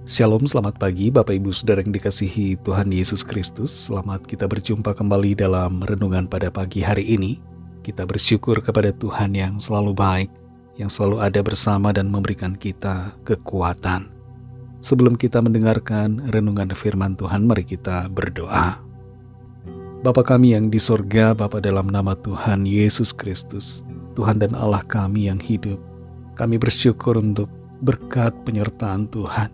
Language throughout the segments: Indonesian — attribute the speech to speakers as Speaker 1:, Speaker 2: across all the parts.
Speaker 1: Shalom, selamat pagi Bapak Ibu Saudara yang dikasihi Tuhan Yesus Kristus. Selamat kita berjumpa kembali dalam renungan pada pagi hari ini. Kita bersyukur kepada Tuhan yang selalu baik, yang selalu ada bersama dan memberikan kita kekuatan. Sebelum kita mendengarkan renungan firman Tuhan, mari kita berdoa. Bapa kami yang di sorga, Bapa dalam nama Tuhan Yesus Kristus, Tuhan dan Allah kami yang hidup, kami bersyukur untuk berkat penyertaan Tuhan,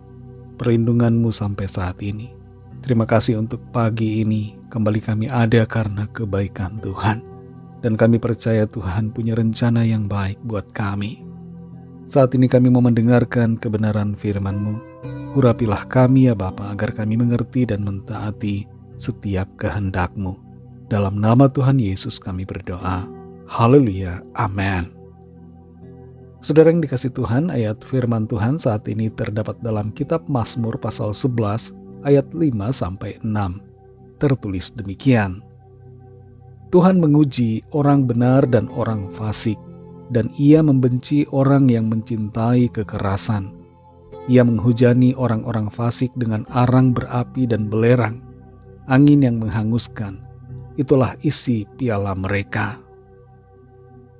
Speaker 1: perlindungan-Mu sampai saat ini. Terima kasih untuk pagi ini, kembali kami ada karena kebaikan Tuhan. Dan kami percaya Tuhan punya rencana yang baik buat kami. Saat ini kami mau mendengarkan kebenaran firman-Mu. Urapilah kami ya Bapa, agar kami mengerti dan mentaati setiap kehendak-Mu. Dalam nama Tuhan Yesus kami berdoa. Haleluya, amin. Saudara yang dikasih Tuhan, ayat firman Tuhan saat ini terdapat dalam kitab Mazmur pasal 11 ayat 5-6. Tertulis demikian. Tuhan menguji orang benar dan orang fasik, dan Ia membenci orang yang mencintai kekerasan. Ia menghujani orang-orang fasik dengan arang berapi dan belerang, angin yang menghanguskan. Itulah isi piala mereka.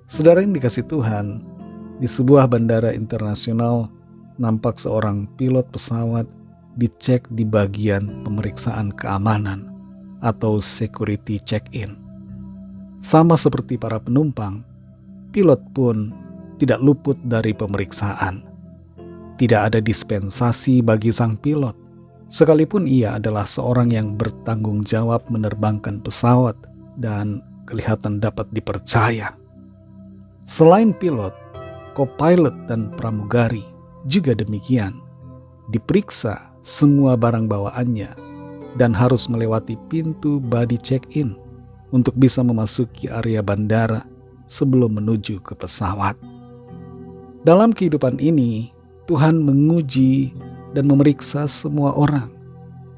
Speaker 1: Saudara yang dikasih Tuhan, di sebuah bandara internasional, nampak seorang pilot pesawat dicek di bagian pemeriksaan keamanan atau security check-in. Sama seperti para penumpang, pilot pun tidak luput dari pemeriksaan. Tidak ada dispensasi bagi sang pilot, sekalipun ia adalah seorang yang bertanggung jawab menerbangkan pesawat dan kelihatan dapat dipercaya. Selain pilot, co-pilot dan pramugari juga demikian. Diperiksa semua barang bawaannya dan harus melewati pintu body check-in untuk bisa memasuki area bandara sebelum menuju ke pesawat. Dalam kehidupan ini, Tuhan menguji dan memeriksa semua orang,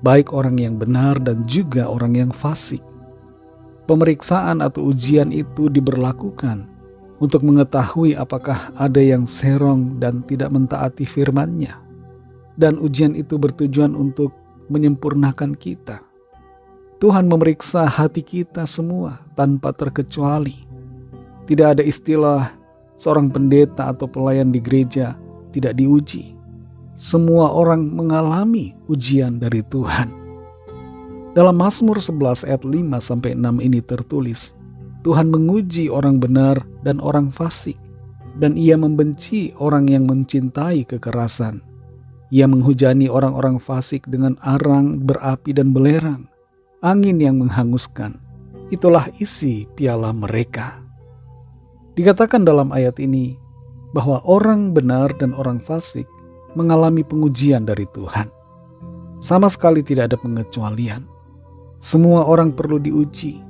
Speaker 1: baik orang yang benar dan juga orang yang fasik. Pemeriksaan atau ujian itu diberlakukan untuk mengetahui apakah ada yang serong dan tidak mentaati firman-Nya. Dan ujian itu bertujuan untuk menyempurnakan kita. Tuhan memeriksa hati kita semua tanpa terkecuali. Tidak ada istilah seorang pendeta atau pelayan di gereja tidak diuji. Semua orang mengalami ujian dari Tuhan. Dalam Mazmur 11 ayat 5-6 ini tertulis, Tuhan menguji orang benar dan orang fasik, dan Ia membenci orang yang mencintai kekerasan. Ia menghujani orang-orang fasik dengan arang berapi dan belerang, angin yang menghanguskan. Itulah isi piala mereka. Dikatakan dalam ayat ini bahwa orang benar dan orang fasik mengalami pengujian dari Tuhan. Sama sekali tidak ada pengecualian. Semua orang perlu diuji.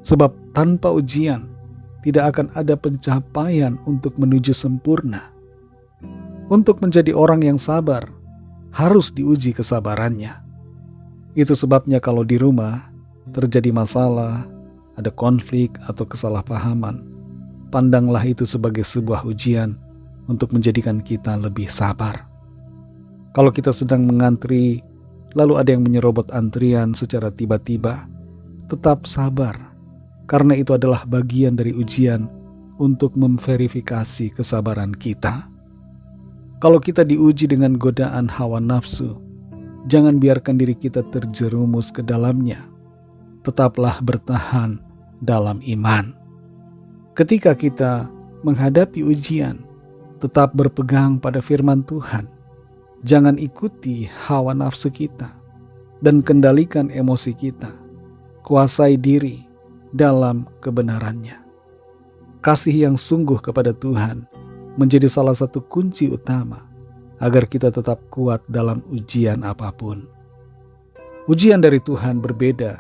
Speaker 1: Sebab tanpa ujian, tidak akan ada pencapaian untuk menuju sempurna. Untuk menjadi orang yang sabar, harus diuji kesabarannya. Itu sebabnya kalau di rumah terjadi masalah, ada konflik atau kesalahpahaman, pandanglah itu sebagai sebuah ujian untuk menjadikan kita lebih sabar. Kalau kita sedang mengantri, lalu ada yang menyerobot antrian secara tiba-tiba, tetap sabar. Karena itu adalah bagian dari ujian untuk memverifikasi kesabaran kita. Kalau kita diuji dengan godaan hawa nafsu, jangan biarkan diri kita terjerumus ke dalamnya. Tetaplah bertahan dalam iman. Ketika kita menghadapi ujian, tetap berpegang pada firman Tuhan. Jangan ikuti hawa nafsu kita dan kendalikan emosi kita. Kuasai diri dalam kebenarannya. Kasih yang sungguh kepada Tuhan menjadi salah satu kunci utama agar kita tetap kuat dalam ujian apapun. Ujian dari Tuhan berbeda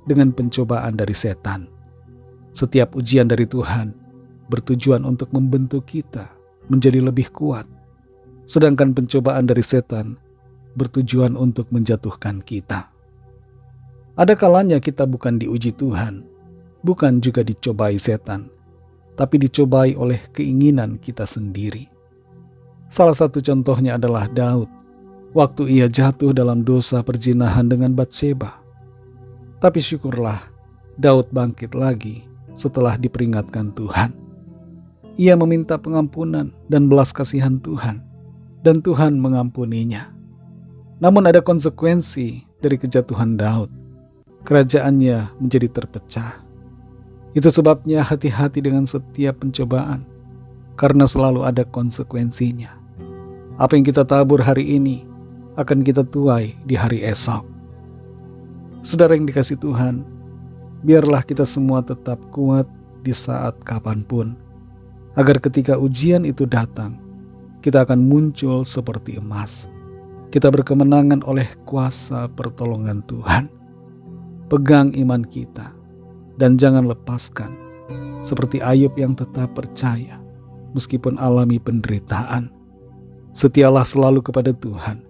Speaker 1: dengan pencobaan dari setan. Setiap ujian dari Tuhan bertujuan untuk membentuk kita menjadi lebih kuat, sedangkan pencobaan dari setan bertujuan untuk menjatuhkan kita. Ada kalanya kita bukan diuji Tuhan, bukan juga dicobai setan, tapi dicobai oleh keinginan kita sendiri. Salah satu contohnya adalah Daud waktu ia jatuh dalam dosa perzinahan dengan Batseba. Tapi syukurlah, Daud bangkit lagi setelah diperingatkan Tuhan. Ia meminta pengampunan dan belas kasihan Tuhan, dan Tuhan mengampuninya. Namun ada konsekuensi dari kejatuhan Daud. Kerajaannya menjadi terpecah. Itu sebabnya hati-hati dengan setiap pencobaan, karena selalu ada konsekuensinya. Apa yang kita tabur hari ini akan kita tuai di hari esok. Saudara yang dikasihi Tuhan, biarlah kita semua tetap kuat di saat kapanpun, agar ketika ujian itu datang, kita akan muncul seperti emas. Kita berkemenangan oleh kuasa pertolongan Tuhan. Pegang iman kita dan jangan lepaskan, seperti Ayub yang tetap percaya meskipun alami penderitaan. Setialah selalu kepada Tuhan.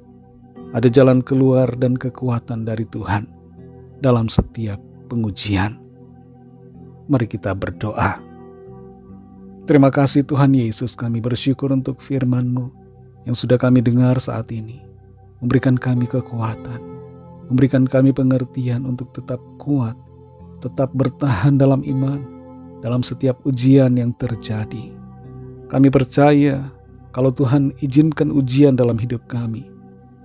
Speaker 1: Ada jalan keluar dan kekuatan dari Tuhan dalam setiap pengujian. Mari kita berdoa. Terima kasih Tuhan Yesus, kami bersyukur untuk firman-Mu yang sudah kami dengar saat ini. Memberikan kami kekuatan, memberikan kami pengertian untuk tetap kuat, tetap bertahan dalam iman, dalam setiap ujian yang terjadi. Kami percaya kalau Tuhan izinkan ujian dalam hidup kami,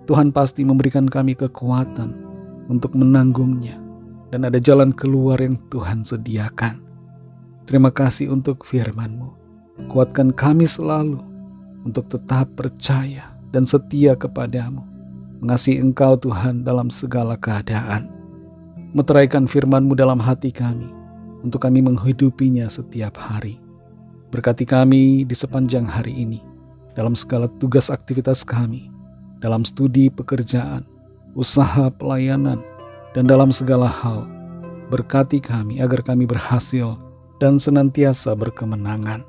Speaker 1: Tuhan pasti memberikan kami kekuatan untuk menanggungnya, dan ada jalan keluar yang Tuhan sediakan. Terima kasih untuk firman-Mu. Kuatkan kami selalu untuk tetap percaya dan setia kepadamu, mengasihi Engkau Tuhan dalam segala keadaan. Meteraikan firman-Mu dalam hati kami, untuk kami menghidupinya setiap hari. Berkati kami di sepanjang hari ini, dalam segala tugas aktivitas kami, dalam studi pekerjaan, usaha pelayanan, dan dalam segala hal. Berkati kami agar kami berhasil dan senantiasa berkemenangan.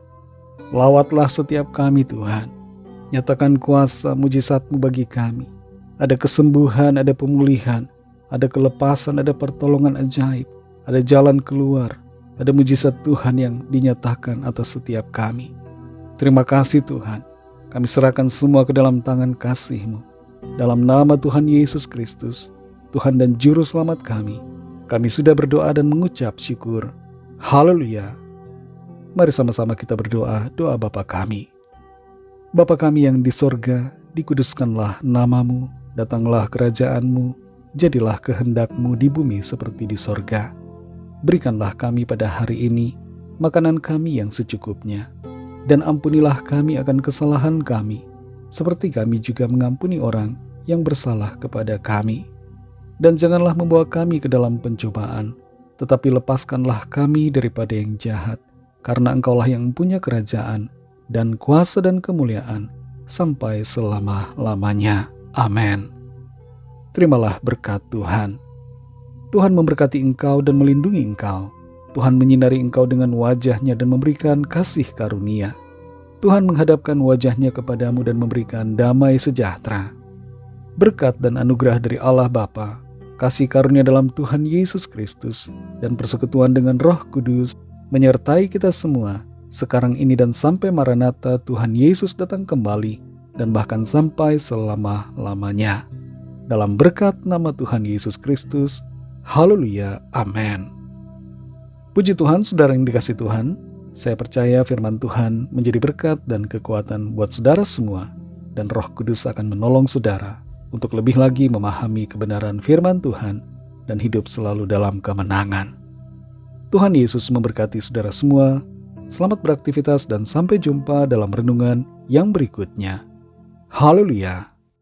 Speaker 1: Lawatlah setiap kami Tuhan. Nyatakan kuasa mujizat-Mu bagi kami. Ada kesembuhan, ada pemulihan, ada kelepasan, ada pertolongan ajaib, ada jalan keluar, ada mujizat Tuhan yang dinyatakan atas setiap kami. Terima kasih Tuhan. Kami serahkan semua ke dalam tangan kasih-Mu. Dalam nama Tuhan Yesus Kristus, Tuhan dan Juru Selamat kami sudah berdoa dan mengucap syukur. Haleluya. Mari sama-sama kita berdoa, doa Bapa kami. Bapa kami yang di sorga, dikuduskanlah nama-Mu, datanglah kerajaan-Mu, jadilah kehendak-Mu di bumi seperti di sorga. Berikanlah kami pada hari ini makanan kami yang secukupnya, dan ampunilah kami akan kesalahan kami, seperti kami juga mengampuni orang yang bersalah kepada kami. Dan janganlah membawa kami ke dalam pencobaan, tetapi lepaskanlah kami daripada yang jahat, karena Engkaulah yang punya kerajaan, dan kuasa dan kemuliaan, sampai selama-lamanya. Amin. Terimalah berkat Tuhan. Tuhan memberkati engkau dan melindungi engkau. Tuhan menyinari engkau dengan wajah-Nya dan memberikan kasih karunia. Tuhan menghadapkan wajah-Nya kepadamu dan memberikan damai sejahtera. Berkat dan anugerah dari Allah Bapa, kasih karunia dalam Tuhan Yesus Kristus, dan persekutuan dengan Roh Kudus menyertai kita semua sekarang ini dan sampai Maranatha Tuhan Yesus datang kembali, dan bahkan sampai selama-lamanya. Dalam berkat nama Tuhan Yesus Kristus. Haleluya. Amin. Puji Tuhan, saudara yang dikasihi Tuhan. Saya percaya firman Tuhan menjadi berkat dan kekuatan buat saudara semua, dan Roh Kudus akan menolong saudara untuk lebih lagi memahami kebenaran firman Tuhan dan hidup selalu dalam kemenangan. Tuhan Yesus memberkati saudara semua. Selamat beraktivitas dan sampai jumpa dalam renungan yang berikutnya. Haleluya.